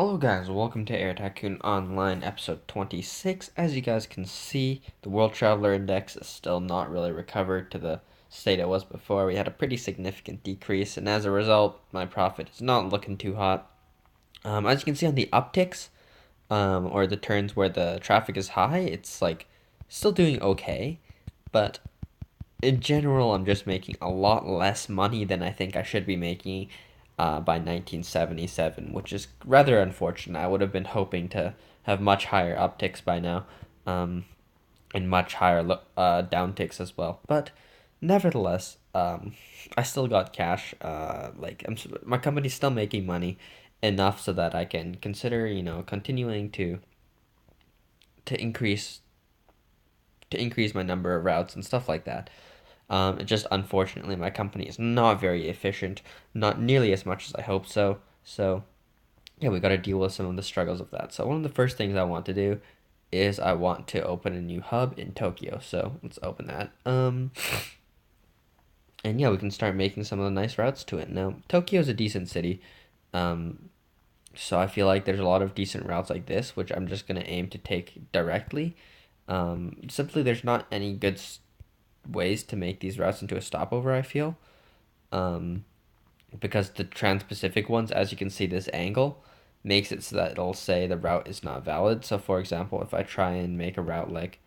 Hello guys, welcome to Air Tycoon Online episode 26. As you guys can see, the World Traveler Index is still not really recovered to the state it was before. We had a pretty significant decrease, and as a result, my profit is not looking too hot. As you can see on the upticks, or the turns where the traffic is high, it's like still doing okay, but in general, I'm just making a lot less money than I think I should be making by 1977, which is rather unfortunate. I would have been hoping to have much higher upticks by now, um, and much higher downticks as well. But nevertheless, I still got cash. My company's still making money enough so that I can consider, continuing to increase to increase my number of routes and stuff like that. Just unfortunately, my company is not very efficient, not nearly as much as I hope so. So, yeah, we got to deal with some of the struggles of that. So, one of the first things I want to do is I want to open a new hub in Tokyo. So, let's open that. And yeah, we can start making some of the nice routes to it. Now, Tokyo is a decent city. Um, so, I feel like there's a lot of decent routes like this, which I'm just going to aim to take directly. Simply, there's not any good ways to make these routes into a stopover, I feel. Um, because the trans-Pacific ones, as you can see, this angle makes it so that it'll say the route is not valid. So, for example, if I try and make a route like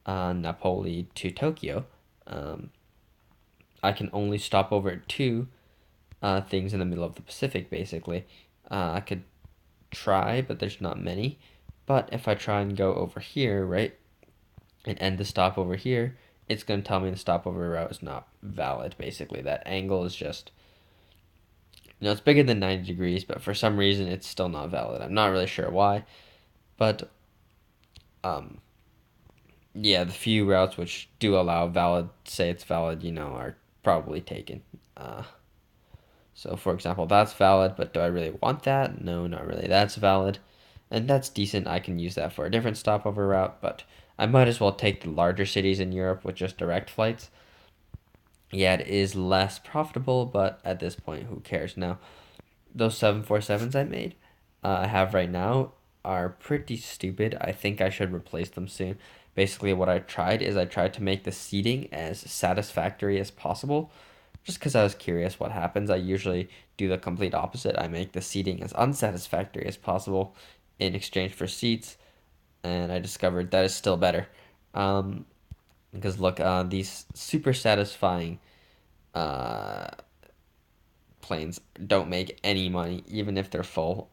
Napoli to Tokyo, um, I can only stop over at two things in the middle of the Pacific, basically. I could try, but there's not many. But if I try and go over here, right, and end the stop over here, it's going to tell me the stopover route is not valid, basically. That angle is just, it's bigger than 90 degrees, but for some reason it's still not valid. I'm not really sure why, but um, yeah, the few routes which do allow valid, say it's valid, are probably taken. Uh, so, for example, that's valid, but do I really want that? No, not really. That's valid, and that's decent. I can use that for a different stopover route, but I might as well take the larger cities in Europe with just direct flights. Yeah, it is less profitable, but at this point, who cares? Now, those 747s I made, I have right now, are pretty stupid. I think I should replace them soon. Basically, what I tried is I tried to make the seating as satisfactory as possible. Just because I was curious what happens, I usually do the complete opposite. I make the seating as unsatisfactory as possible in exchange for seats, and I discovered that is still better. Um, because look, these super satisfying uh, planes don't make any money, even if they're full.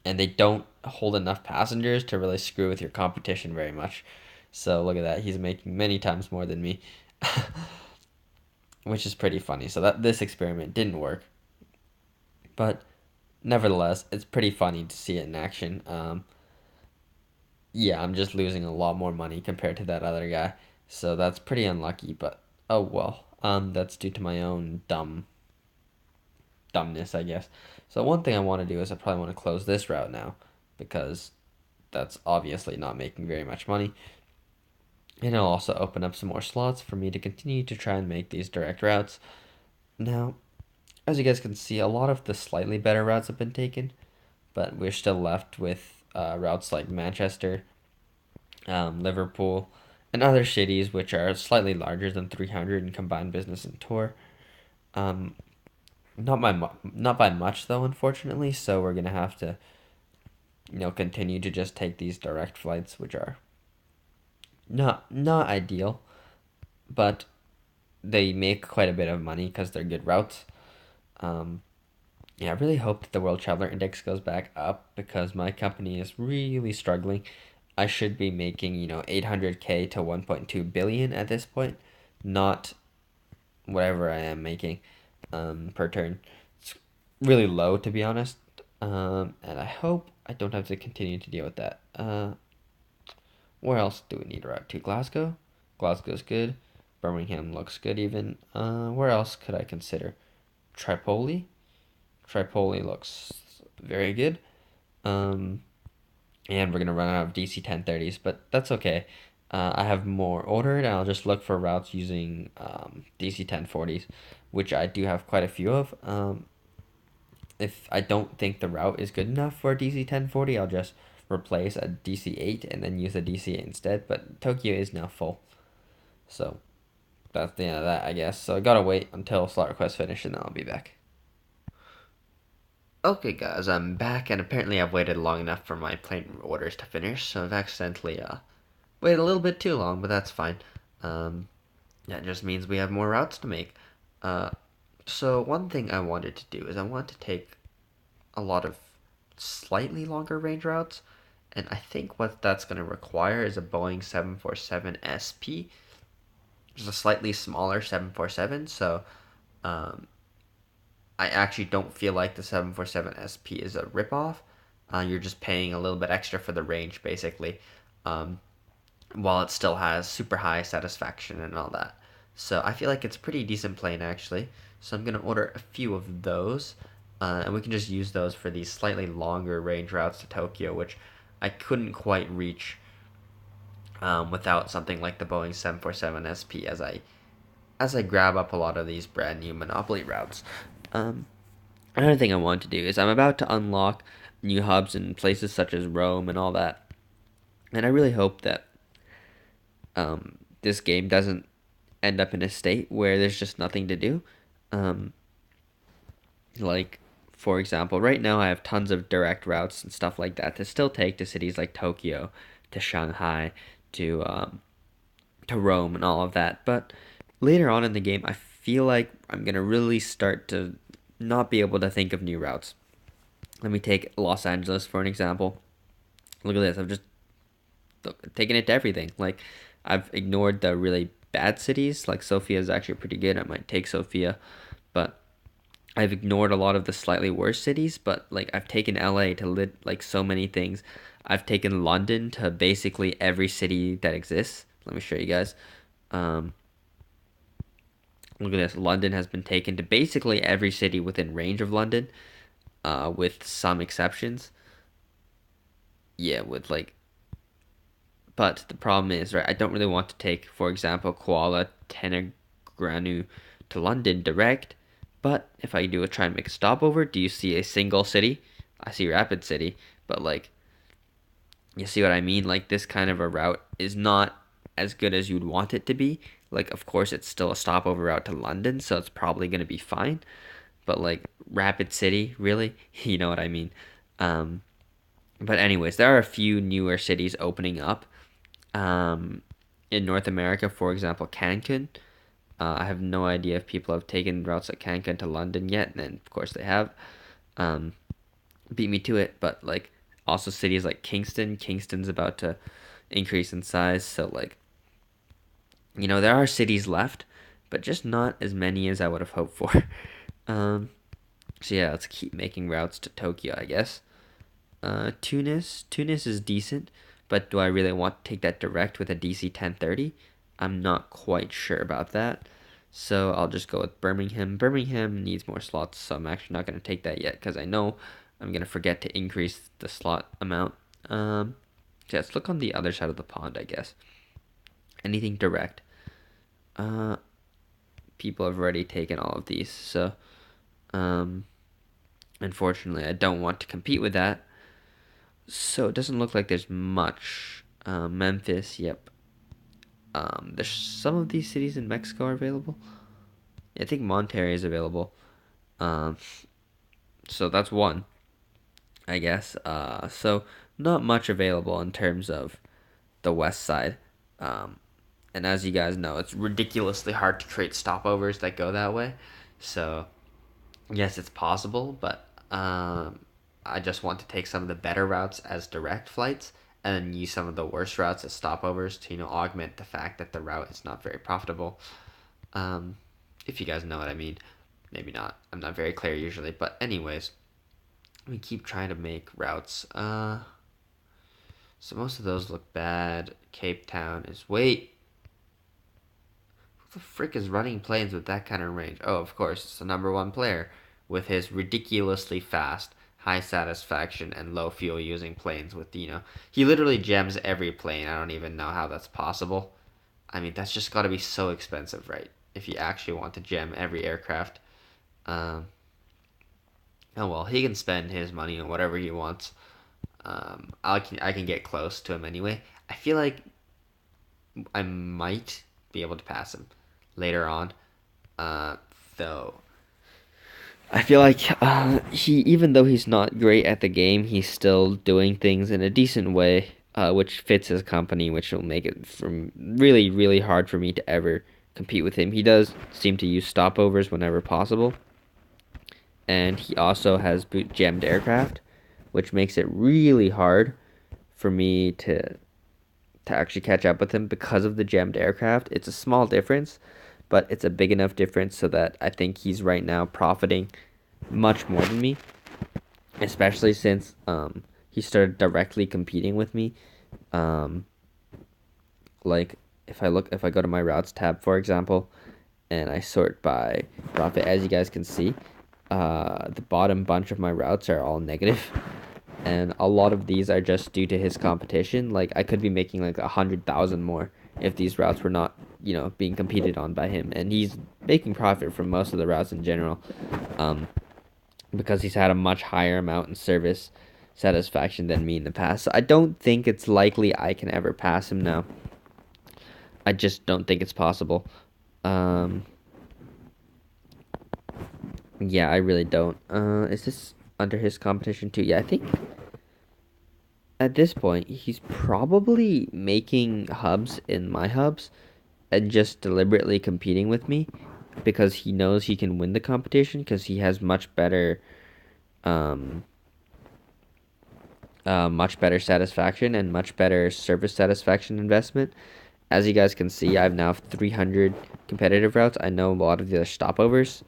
And they don't hold enough passengers to really screw with your competition very much. So look at that. He's making many times more than me, which is pretty funny. So that this experiment didn't work, but nevertheless, it's pretty funny to see it in action. Yeah, I'm just losing a lot more money compared to that other guy. So that's pretty unlucky, but oh well. That's due to my own dumbness, I guess. So one thing I want to do is I probably want to close this route now because that's obviously not making very much money. And it'll also open up some more slots for me to continue to try and make these direct routes. Now, as you guys can see, a lot of the slightly better routes have been taken, but we're still left with routes like Manchester, Liverpool, and other cities which are slightly larger than 300 in combined business and tour. Um, not by much though, unfortunately. So we're gonna have to, continue to just take these direct flights, which are not ideal, but they make quite a bit of money because they're good routes. Um, yeah, I really hope that the World Traveler Index goes back up because my company is really struggling. I should be making 800K to 1.2 billion at this point, not whatever I am making per turn. It's really low to be honest, and I hope I don't have to continue to deal with that. Where else do we need a route to? Glasgow? Glasgow's good. Birmingham looks good even. Where else could I consider? Tripoli? Tripoli looks very good. Um, and we're gonna run out of DC 1030s, but that's okay. I have more ordered, and I'll just look for routes using DC 1040s, which I do have quite a few of. if I don't think the route is good enough for a DC-1040, I'll just replace a DC-8 and then use a DC-8 instead. But Tokyo is now full, so that's the end of that, I guess. So I gotta wait until slot request finish and then I'll be back. Okay, guys, I'm back, and apparently I've waited long enough for my plane orders to finish, so I've accidentally waited a little bit too long, but that's fine. Um, that just means we have more routes to make. Uh, so one thing I wanted to do is I want to take a lot of slightly longer range routes, and I think what that's going to require is a Boeing 747 SP, which is a slightly smaller 747. So um, I actually don't feel like the 747 SP is a ripoff. You're just paying a little bit extra for the range, basically, um, while it still has super high satisfaction and all that. So I feel like it's a pretty decent plane, actually. So I'm going to order a few of those, and we can just use those for these slightly longer range routes to Tokyo, which I couldn't quite reach without something like the Boeing 747 SP as I grab up a lot of these brand new monopoly routes. Um, Another thing I want to do is I'm about to unlock new hubs in places such as Rome and all that, and I really hope that this game doesn't end up in a state where there's just nothing to do. Um, like, for example, right now I have tons of direct routes and stuff like that to still take to cities like Tokyo, to Shanghai, to Rome and all of that. But later on in the game, I feel like I'm gonna really start to not be able to think of new routes. Let me take Los Angeles for an example. Look at this. I've just taken it to everything. Like, I've ignored the really bad cities. Like, Sofia is actually pretty good. I might take Sofia. But I've ignored a lot of the slightly worse cities. But, like, I've taken LA to like, so many things. I've taken London to basically every city that exists. Let me show you guys. Um, Look at this. London has been taken to basically every city within range of London, with some exceptions. Yeah, with like, but the problem is, right, I don't really want to take, for example, Kuala Terengganu to London direct. But if I do a try and make a stopover, do you see a single city? I see Rapid City, but like, you see what I mean? Like, this kind of a route is not as good as you'd want it to be. Like, of course, it's still a stopover route to London, so it's probably going to be fine. But, like, Rapid City, really? You know what I mean? Um, but, anyways, there are a few newer cities opening up. Um, in North America, for example, Cancun. I have no idea if people have taken routes like Cancun to London yet, and of course they have. Um, Beat me to it, but like also cities like Kingston. Kingston's about to increase in size, so like there are cities left, but just not as many as I would have hoped for. Um, so yeah, let's keep making routes to Tokyo, I guess. Tunis is decent, but do I really want to take that direct with a DC 1030? I'm not quite sure about that. So I'll just go with Birmingham. Birmingham needs more slots, so I'm actually not going to take that yet because I know I'm going to forget to increase the slot amount. So let's look on the other side of the pond, I guess. Anything direct. Uh, People have already taken all of these, so um, unfortunately, I don't want to compete with that. So it doesn't look like there's much. Memphis, yep. There's some of these cities in Mexico are available. I think Monterrey is available. Um, so that's one, I guess. So not much available in terms of the west side. Um, and as you guys know, it's ridiculously hard to create stopovers that go that way. So yes, it's possible, but I just want to take some of the better routes as direct flights and then use some of the worst routes as stopovers to augment the fact that the route is not very profitable. Um, if you guys know what I mean, maybe not. I'm not very clear usually, but anyways, we keep trying to make routes. So most of those look bad. Cape Town is who the frick is running planes with that kind of range? Oh, of course, it's the number one player with his ridiculously fast, high satisfaction, and low fuel using planes. He literally gems every plane. I don't even know how that's possible. I mean, that's just got to be so expensive, right? If you actually want to gem every aircraft. Um, Oh well, he can spend his money on whatever he wants. I can get close to him anyway. I feel like I might be able to pass him later on. Uh, though I feel like he, even though he's not great at the game, he's still doing things in a decent way, which fits his company, which will make it from really, really hard for me to ever compete with him. He does seem to use stopovers whenever possible, and he also has boot jammed aircraft, which makes it really hard for me to actually catch up with him because of the jammed aircraft. It's a small difference, but it's a big enough difference so that I think he's right now profiting much more than me, especially since he started directly competing with me. Um, like if I go to my routes tab, for example, and I sort by profit, as you guys can see, the bottom bunch of my routes are all negative, and a lot of these are just due to his competition. Like I could be making like 100,000 more if these routes were not, being competed on by him, and he's making profit from most of the routes in general. Um, because he's had a much higher amount in service satisfaction than me in the past. So I don't think it's likely I can ever pass him now. I just don't think it's possible. Um, yeah, I really don't. Is this under his competition too? Yeah, I think at this point he's probably making hubs in my hubs and just deliberately competing with me because he knows he can win the competition because he has um, much better satisfaction and much better service satisfaction investment. As you guys can see, I have now 300 competitive routes. I know a lot of the other stopovers,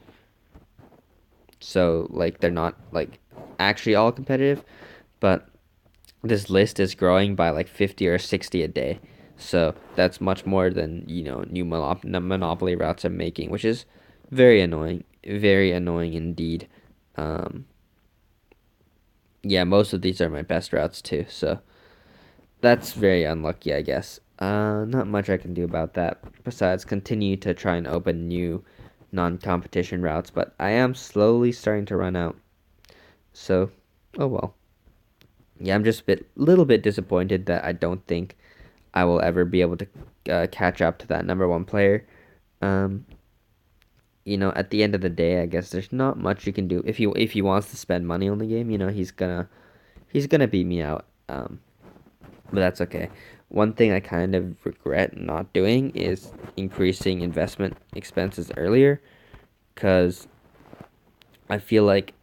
so like they're not like actually all competitive, but this list is growing by like 50 or 60 a day. So that's much more than, new monopoly routes I'm making, which is very annoying indeed. Um, yeah, most of these are my best routes too, so that's very unlucky, I guess. Not much I can do about that besides continue to try and open new non-competition routes, but I am slowly starting to run out. So, oh well. Yeah, I'm just little bit disappointed that I don't think I will ever be able to catch up to that number one player. Um, at the end of the day, I guess there's not much you can do if he wants to spend money on the game. He's gonna beat me out. But that's okay. One thing I kind of regret not doing is increasing investment expenses earlier because I feel like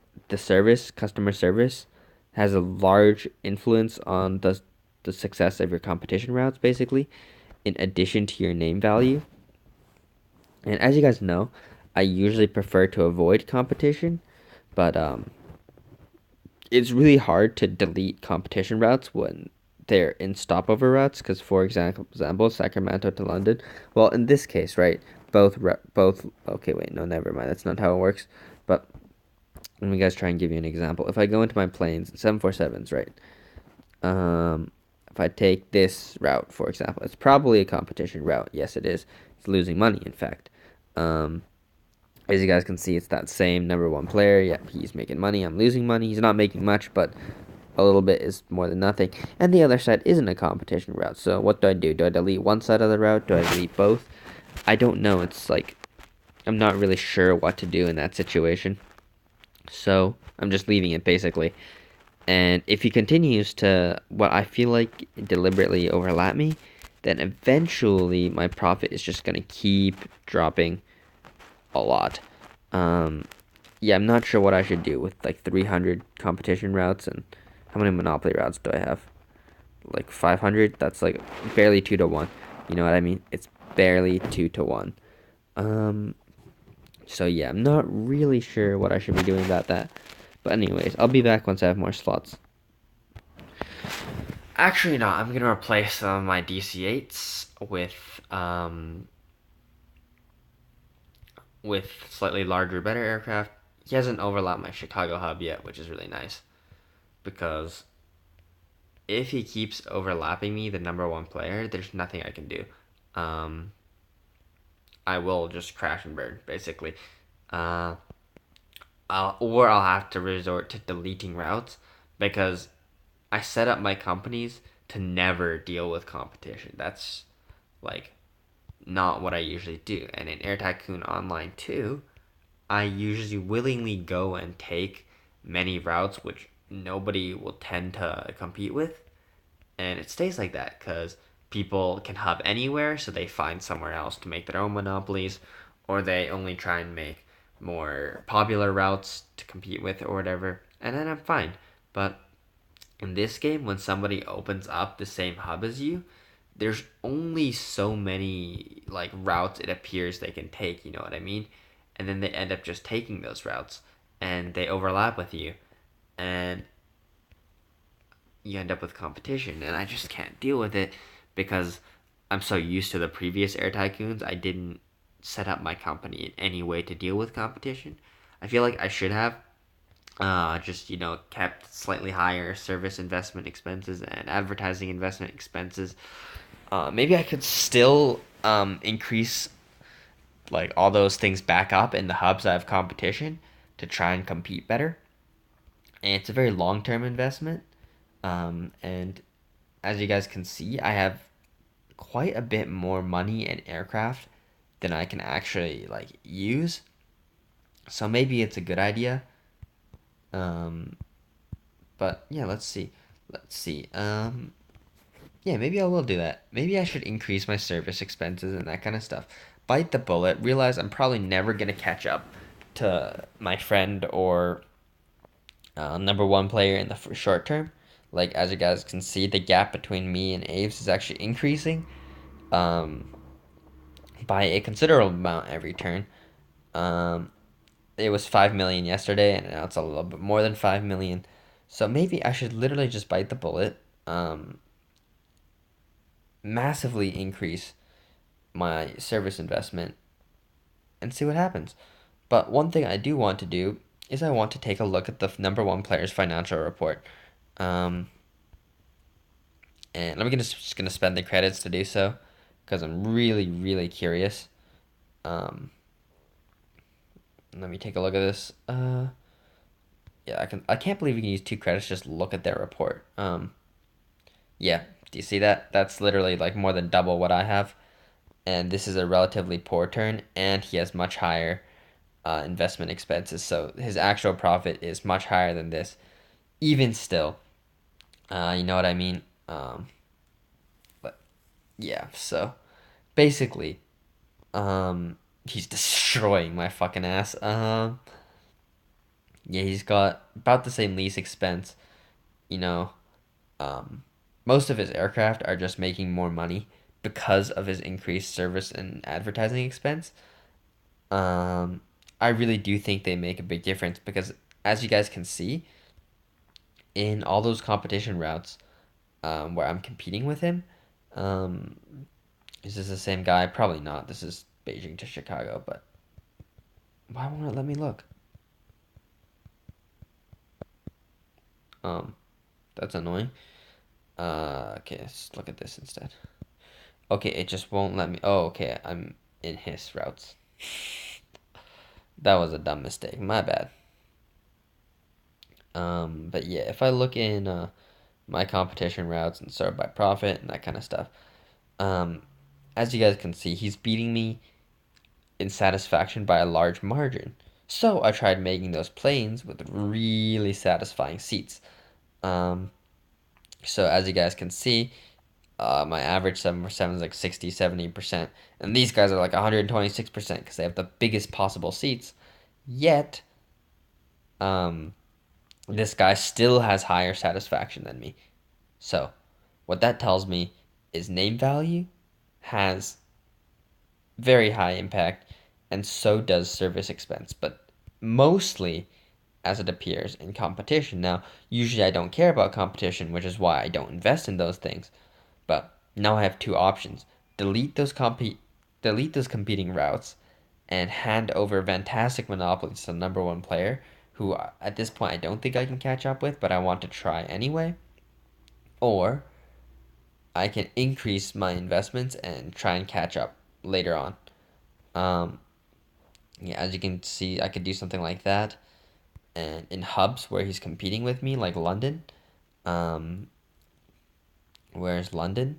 customer service, has a large influence on the success of your competition routes, basically, in addition to your name value. And as you guys know, I usually prefer to avoid competition, but it's really hard to delete competition routes when they're in stopover routes because for example Sacramento to London, well in this case, right, both okay, wait, no, never mind, that's not how it works. But let me guys try and give you an example. If I go into my planes 747s, right, um if I take this route, for example, it's probably a competition route. Yes, it is. It's losing money, in fact. um as you guys can see, it's that same number one player. Yep, he's making money. I'm losing money. He's not making much, but a little bit is more than nothing. And the other side isn't a competition route. So what do I do? Do I delete one side of the route? Do I delete both? I don't know. It's like I'm not really sure what to do in that situation. So I'm just leaving it basically. And if he continues to what I feel like deliberately overlap me, then eventually my profit is just gonna keep dropping a lot. Um, yeah, I'm not sure what I should do with like 300 competition routes, and how many monopoly routes do I have? Like 500? That's like barely 2 to 1. You know what I mean? It's barely 2 to 1. Um, so yeah, I'm not really sure what I should be doing about that. But anyways, I'll be back once I have more slots. Actually, no, I'm gonna replace some of my DC-8s with slightly larger, better aircraft. He hasn't overlapped my Chicago hub yet, which is really nice because if he keeps overlapping me, the number one player, there's nothing I can do. Um, I will just crash and burn, basically. Uh, I'll have to resort to deleting routes because I set up my companies to never deal with competition. That's like not what I usually do. And in Air Tycoon Online 2, I usually willingly go and take many routes which nobody will tend to compete with. And it stays like that because people can hub anywhere, so they find somewhere else to make their own monopolies, or they only try and make more popular routes to compete with or whatever. And then I'm fine. But in this game, when somebody opens up the same hub as you, there's only so many like routes it appears they can take, you know what I mean? And then they end up just taking those routes and they overlap with you and you end up with competition and I just can't deal with it because I'm so used to the previous Air Tycoons. I didn't set up my company in any way to deal with competition. I feel like I should have just kept slightly higher service investment expenses and advertising investment expenses. Maybe I could still increase like all those things back up in the hubs that have competition to try and compete better. And it's a very long term investment. And as you guys can see, I have quite a bit more money and aircraft than I can actually like use. So maybe it's a good idea. Um, but yeah, let's see. Let's see. Yeah, maybe I will do that. Maybe I should increase my service expenses and that kind of stuff. Bite the bullet, realize I'm probably never going to catch up to my friend or number one player in the short term. Like, as you guys can see, the gap between me and Aves is actually increasing um, by a considerable amount every turn. Um, it was 5 million yesterday, and now it's a little bit more than 5 million. So maybe I should literally just bite the bullet, massively increase my service investment and see what happens. But one thing I do want to do is I want to take a look at the number one player's financial report. Um, and just gonna spend the credits to do so because I'm really curious. Um, Let me take a look at this. Yeah, I can't believe you can use 2 credits just look at their report. Yeah, do you see that? That's literally like more than double what I have. And this is a relatively poor turn, and he has much higher investment expenses. So his actual profit is much higher than this. Even still, you know what I mean? But yeah, so basically, he's destroying my fucking ass. Yeah, he's got about the same lease expense. You know, um, most of his aircraft are just making more money because of his increased service and advertising expense. Um, I really do think they make a big difference because, as you guys can see, in all those competition routes where I'm competing with him, um, is this the same guy? Probably not. This is Beijing to Chicago, but why won't it let me look? Um, that's annoying. Okay, let's look at this instead. Okay, it just won't let me. Oh, okay, I'm in his routes. That was a dumb mistake. My bad. But yeah, if I look in my competition routes and sort by profit and that kind of stuff, um, as you guys can see, he's beating me in satisfaction by a large margin. So I tried making those planes with really satisfying seats. Um, so as you guys can see, my average 747 is like 60-70%, and these guys are like 126% because they have the biggest possible seats. Yet, um, this guy still has higher satisfaction than me. So, what that tells me is name value has very high impact, and so does service expense, but mostly as it appears in competition. Now, usually I don't care about competition, which is why I don't invest in those things. But now I have two options: delete delete those competing routes, and hand over fantastic monopolies to the number one player, who at this point I don't think I can catch up with, but I want to try anyway. Or I can increase my investments and try and catch up later on. Um, yeah, as you can see, I could do something like that. And in hubs where he's competing with me, like London, um, whereas London,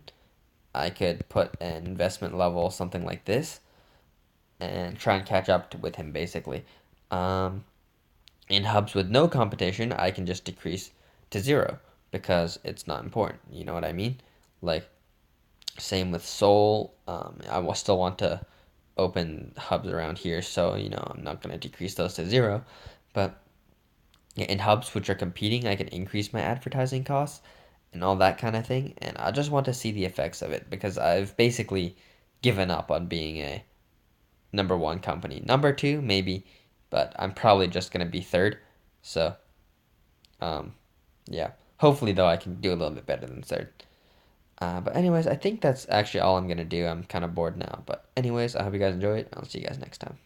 I could put an investment level something like this and try and catch up with him basically. Um, in hubs with no competition, I can just decrease to zero because it's not important. You know what I mean? Like, same with Seoul. I will still want to open hubs around here, so I'm not going to decrease those to zero. But yeah, in hubs which are competing, I can increase my advertising costs and all that kind of thing. And I just want to see the effects of it because I've basically given up on being a number one company. Number two, maybe, but I'm probably just going to be third. So, um, yeah. Hopefully, though, I can do a little bit better than third. But anyways, I think that's actually all I'm gonna do. I'm kind of bored now. But anyways, I hope you guys enjoy it. I'll see you guys next time.